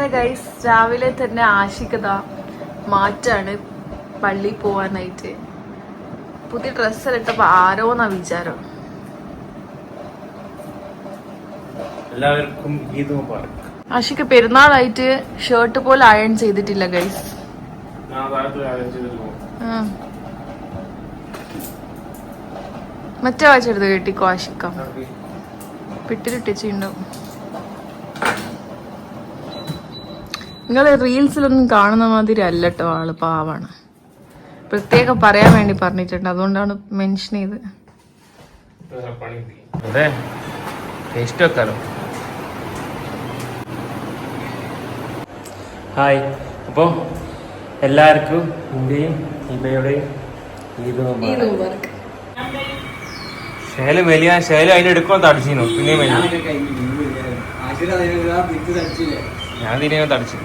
അങ്ങനെ ഗൈസ് രാവിലെ തന്നെ ആശിക്കത മാറ്റാണ് പള്ളി പോവാനായിട്ട്. പുതിയ ഡ്രസ്സെല്ലാം ഇട്ടപ്പോ ആരോന്നാ വിചാരം. എല്ലാവർക്കും ഈദ് മുബാറക്. ആശിക്ക് പെരുന്നാളായിട്ട് ഷർട്ട് പോലെ അയൺ ചെയ്തിട്ടില്ല ഗൈസ്. മറ്റേ വായിച്ചെടുത്ത് കേട്ടിക്കോ ആശിക്ക പിട്ടിലിട്ടിച്ചുണ്ടാവും. നിങ്ങൾ റീൽസിലൊന്നും കാണുന്ന മാതിരി അല്ലട്ടോ ആള്, പാവാണ്. പ്രത്യേകം പറയാൻ വേണ്ടി പറഞ്ഞിട്ടുണ്ട്, അതുകൊണ്ടാണ് മെൻഷൻ ചെയ്ത്. ഹായ്, അപ്പോൾ എല്ലാവർക്കും ഇന്ത്യയും ഇബയുടെയും ഈദ് മുബാറക്. ശേലം വലിയ ശേലം അതിന് എടുക്കാൻ തടിച്ചിരുന്നു. പിന്നെ ഞാൻ തിരികെ തടിച്ചു.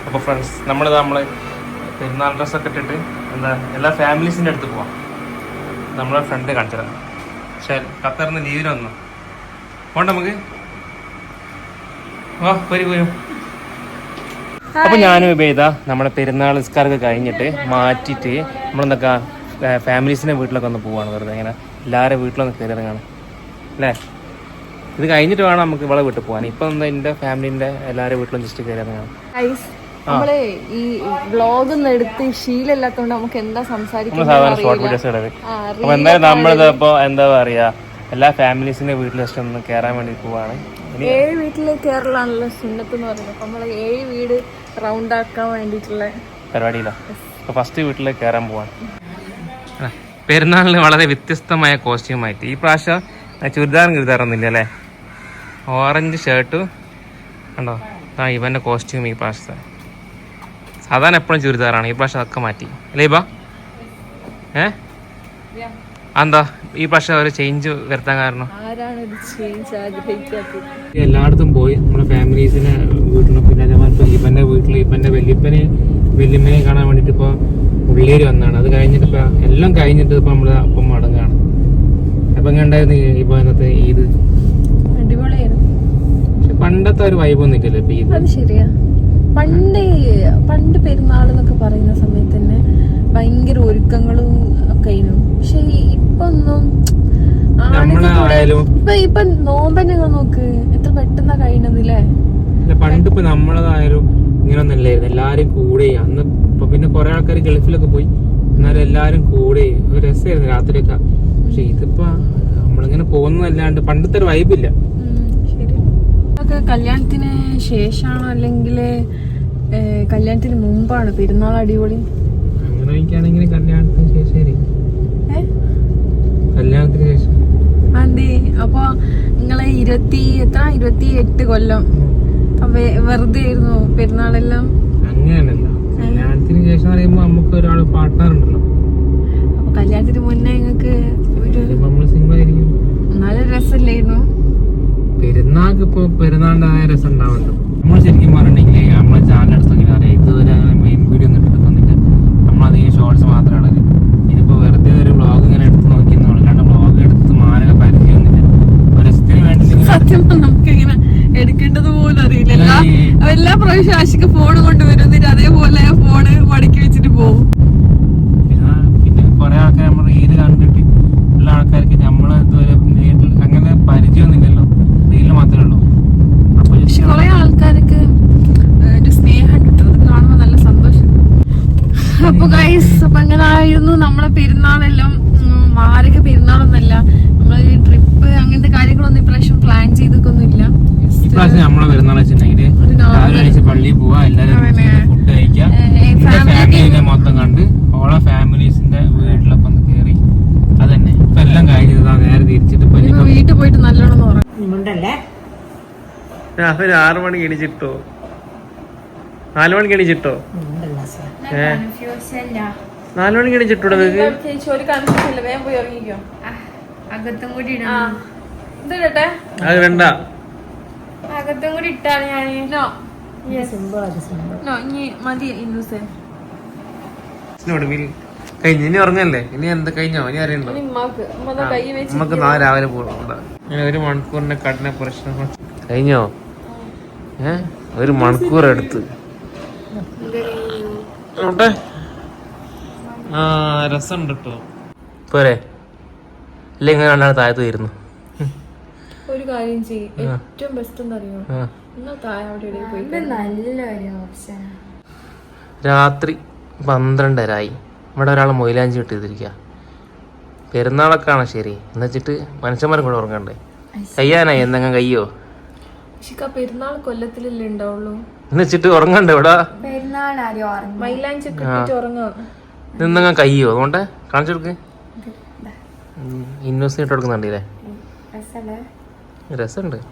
അപ്പോൾ ഫ്രണ്ട്സ്, നമ്മള് പെരുന്നാൾ ഡ്രസ്സൊക്കെ ഇട്ടിട്ട് എന്താ എല്ലാ ഫാമിലീസിൻ്റെ അടുത്ത് പോവാം. നമ്മളെ ഫ്രണ്ട് കാണിച്ചതാണ്. ശരി, ഖത്തറിന്ന് ലീവിന് വന്നു പോണ്ട നമുക്ക്. വരും. അപ്പൊ ഞാനും ഇബേദ നമ്മളെ പെരുന്നാൾ നിസ്കാരമൊക്കെ കഴിഞ്ഞിട്ട് മാറ്റിയിട്ട് നമ്മളെന്തൊക്കെ ഫാമിലീസിന്റെ വീട്ടിലൊക്കെ ഒന്ന് പോവാണ്. വെറുതെ ഇങ്ങനെ എല്ലാവരും വീട്ടിലൊന്ന് കയറി ഇറങ്ങാണ് അല്ലേ. ഇത് കഴിഞ്ഞിട്ട് വേണം നമുക്ക് ഇവിടെ വീട്ടിൽ പോകാൻ. ഇപ്പൊ എന്താ എന്റെ ഫാമിലിന്റെ എല്ലാവരും വീട്ടിലും ജസ്റ്റ് കയറി ഇറങ്ങാണ്. നമ്മള് ഈ വ്ളോഗ് ഒന്നും എടുത്ത് ശീലമില്ലാത്തോണ്ട് നമുക്ക് എന്താ സംസാരിക്കുന്നത്. സാധാരണ ഷോർട്ട് വീഡിയോസ് ഇടത്. അപ്പൊ എന്തായാലും നമ്മളിതിപ്പോ എന്താ പറയാ എല്ലാ ഫാമിലീസിന്റെ വീട്ടിൽ ജസ്റ്റ് ഒന്ന് കയറാൻ വേണ്ടി പോവാണ്. 7 വീട്ടില് കേരളാണല്ലോ സുന്നത്ത് എന്ന് പറയുന്നത്. അപ്പൊ നമ്മള് 7 വീട് റൗണ്ട് ആക്കാൻ വേണ്ടിട്ടുള്ള പരിപാടിയില്ല. അപ്പൊ ഫസ്റ്റ് വീട്ടിൽ കയറാൻ പോവാണ്. പെരുന്നാളിന് വളരെ വ്യത്യസ്തമായ കോസ്റ്റ്യൂമായിട്ട് ഈ പ്രാവശ്യം ചുരിദാറൊന്നുമില്ല അല്ലേ. ഓറഞ്ച് ഷർട്ടും കണ്ടോ. ഇവന്റെ കോസ്റ്റ്യൂം ഈ പ്രാവശ്യത്തെ. സാധാരണ എപ്പോഴും ചുരിദാറാണ്, ഈ പ്രാവശ്യം അതൊക്കെ മാറ്റി അല്ലേ ഇബ? എന്താ ഈ പ്രാവശ്യം ഒരു ചേഞ്ച് വരുത്താൻ കാരണം? എല്ലായിടത്തും പോയി നമ്മുടെ ഫാമിലീസിനെ വീട്ടിലും പിന്നെ അതേമാതിരി ഇവന്റെ വീട്ടിൽ ഇവന്റെ വല്യമ്മനെ കാണാൻ വേണ്ടിട്ട് ഇപ്പൊ ഉള്ളേരി വന്നാണ്. അത് കഴിഞ്ഞിട്ട് ഇപ്പൊ എല്ലാം കഴിഞ്ഞിട്ട് ഇപ്പൊ നമ്മള് അപ്പം മടങ്ങാണ്. അപ്പൊ എങ്ങനെയുണ്ടായിരുന്നു ഇപ്പൊ ഇന്നത്തെ ഈദ്? പക്ഷെ പണ്ടത്തെ ഒരു വൈബ് ഒന്നും ഇല്ലല്ലോ ഇപ്പൊ ഈദ്. അത് ശരിയാ. പണ്ട് പെരുന്നാൾ എന്നൊക്കെ പറയുന്ന സമയത്ത് തന്നെ ഭയങ്കര ഒരുക്കങ്ങളും ഒക്കെ ആയിരുന്നു. പക്ഷെ ഇപ്പൊ ഒന്നും ഇപ്പൊ നോമ്പന്നെ നോക്ക് എത്ര പെട്ടെന്നാ കഴിയുന്നതില്ലേ. പണ്ടിപ്പോ നമ്മളതായാലും ഇങ്ങനൊന്നും അല്ലായിരുന്നു. എല്ലാരും കൂടെ അന്ന് ഇപ്പൊ പിന്നെ കൊറേ ആൾക്കാർ ഗൾഫിലൊക്കെ പോയി, എന്നാലും എല്ലാരും കൂടെ ഒരു രസമായിരുന്നു രാത്രിയൊക്കെ. പക്ഷെ ഇതിപ്പോ നമ്മളിങ്ങനെ പോകുന്നതല്ലാണ്ട് പണ്ടത്തെ ഒരു വൈബില്ല. കല്യാണത്തിന് ശേഷമാണോ അല്ലെങ്കിൽ കല്യാണത്തിന് മുമ്പാണ് പെരുന്നാൾ അടിപൊളി? അങ്ങനെ എനിക്കാണെങ്കിൽ കല്യാണത്തിന് ശേഷം. കല്യാണത്തിന് ശേഷം അതെ. അപ്പൊ നിങ്ങളെ 28 കൊല്ലം വെറുതെ ആയിരുന്നു പെരുന്നാളെല്ലാം? അങ്ങനെയല്ല, കല്യാണത്തിന് ശേഷം പറയുമ്പോ നമുക്ക് ഒരാള് പാർട്ട്ണർ ഉണ്ടല്ലോ. അപ്പൊ കല്യാണത്തിന് മുന്നേ നിങ്ങൾക്ക് നമ്മള് സിംഗിൾ ആയിരിക്കും. നല്ല രസമല്ലായിരുന്നു പെരുന്നാൾക്ക്? ഇപ്പൊ പെരുന്നാളിന്റെ രസം ഉണ്ടാവല്ലോ. നമ്മൾ ശരിക്കും പറഞ്ഞിട്ടുണ്ടെങ്കിൽ നമ്മളെ ചാനൽ എടുത്തൊക്കെ അറിയാം, ഇതുവരെ മെയിൻ വീഡിയോ ഒന്നും എടുക്കുന്നില്ല. നമ്മളധികം ഷോർട്സ് മാത്രമാണ്. ഇതിപ്പോ വെറുതെ ഒരു വ്ളോഗ് ഇങ്ങനെ എടുത്ത് നോക്കിയെന്നുള്ളൂ, കാരണം വ്ളോഗ് എടുത്ത് മാനക പരിചയമൊന്നുമില്ല. ഒരു രസത്തിന് വേണ്ടി സത്യം നമുക്ക് ഇങ്ങനെ എടുക്കേണ്ടത് പോലും അറിയില്ല. എല്ലാ പ്രാവശ്യം ആശിക്ക് ഫോൺ കൊണ്ടുവരും, എന്നിട്ട് അതേപോലെ ഫോണ് മടക്കി വെച്ചിട്ട് പോകും. പിന്നെ കുറെ ആൾക്കാർ നമ്മൾ റീല് കണ്ടിട്ട് ഉള്ള ആൾക്കാർക്ക് നമ്മളെ ഇതുവരെ നേരിൽ അങ്ങനെ പരിചയമൊന്നുമില്ലല്ലോ, റീല് മാത്രമേ ഉള്ളൂ. പക്ഷെ കുറെ ആൾക്കാർക്ക് ഒരു സ്നേഹം കിട്ടും, അത് കാണുമ്പോ നല്ല സന്തോഷം. അപ്പൊ ഗൈസ്, അപ്പൊ അങ്ങനെ ആയിരുന്നു നമ്മളെ പെരുന്നാളെല്ലാം. മാരക പെരുന്നാളൊന്നല്ല, നമ്മള് ട്രിപ്പ് അങ്ങനത്തെ കാര്യങ്ങളൊന്നും ഇപ്രാവശ്യം പ്ലാൻ ചെയ്തൊന്നുമില്ല. ഇപ്രാവശ്യം നമ്മളെ പെരുന്നാൾ വെച്ചിട്ടുണ്ടെങ്കിൽ പള്ളിയിൽ പോവാ, എല്ലാവരും ഫുഡ് കഴിക്കാം, ഫാമിലിനെ മൊത്തം കണ്ട് ഓളെ ഫാമിലീസിന്റെ വീട്ടിലൊക്കെ ഒന്ന് കയറി. അതന്നെ ഇപ്പൊ എല്ലാം കഴിഞ്ഞതാ. നേരെ തിരിച്ചിട്ട് വീട്ടിൽ പോയിട്ട് നല്ലോണം ഉറങ്ങും. 6 മണിക്ക് എണീച്ചിട്ടോ? 4 മണിക്ക് എണീച്ചിട്ടോ? 4 മണിക്ക് എണീച്ചിട്ടോ? അകത്തും കൂടി ഇടട്ടെ? അത് വേണ്ട, അകത്തും കൂടി ഇട്ടാണ് ഞാൻ. മതി. കഴിഞ്ഞു. ഇനി ഉറങ്ങല്ലേ? ഇനി എന്താ കഴിഞ്ഞോ? ഇനി അറിയണ്ടോ? നമുക്ക് നാളെ രാവിലെ പോകണം. ഇങ്ങനെ 1 മണിക്കൂറിന്റെ കഠിന പ്രശ്നം കഴിഞ്ഞോ? 1 മണിക്കൂർ എടുത്ത് രസമുണ്ട് കേട്ടോ. പോരെ ഇല്ല, ഇങ്ങനെ കണ്ടാണ് താഴത്ത് വരുന്നു. ഒരു കാര്യം ചെയ്യും, ഏറ്റവും ബെസ്റ്റ് എന്നറിയോ, രാത്രി 12:30 ഇവിടെ ഒരാൾ മൊയിലാഞ്ചി ഇട്ടിരിക്കുക. പെരുന്നാളൊക്കെ ആണ് ശരി, എന്ന് വെച്ചിട്ട് മനുഷ്യന്മാരും കൂടെ ഉറങ്ങണ്ടേ? കയ്യാനായി എന്തെങ്കിലും കയ്യോ? പെരുന്നാൾ കൊല്ലത്തിലല്ലേ ഉണ്ടാവുള്ളൂ, എന്ന് വെച്ചിട്ട് ഉറങ്ങണ്ടേ ഇവിടെ? മൈലാഞ്ചി ഉറങ്ങാം. നിന്നെങ്ങ കയ്യോ? അതുകൊണ്ട് കാണിച്ചു കൊടുക്ക്. ഇന്നോസിന് ഇട്ട് കൊടുക്കുന്നുണ്ടല്ലേ? രസമുണ്ട്.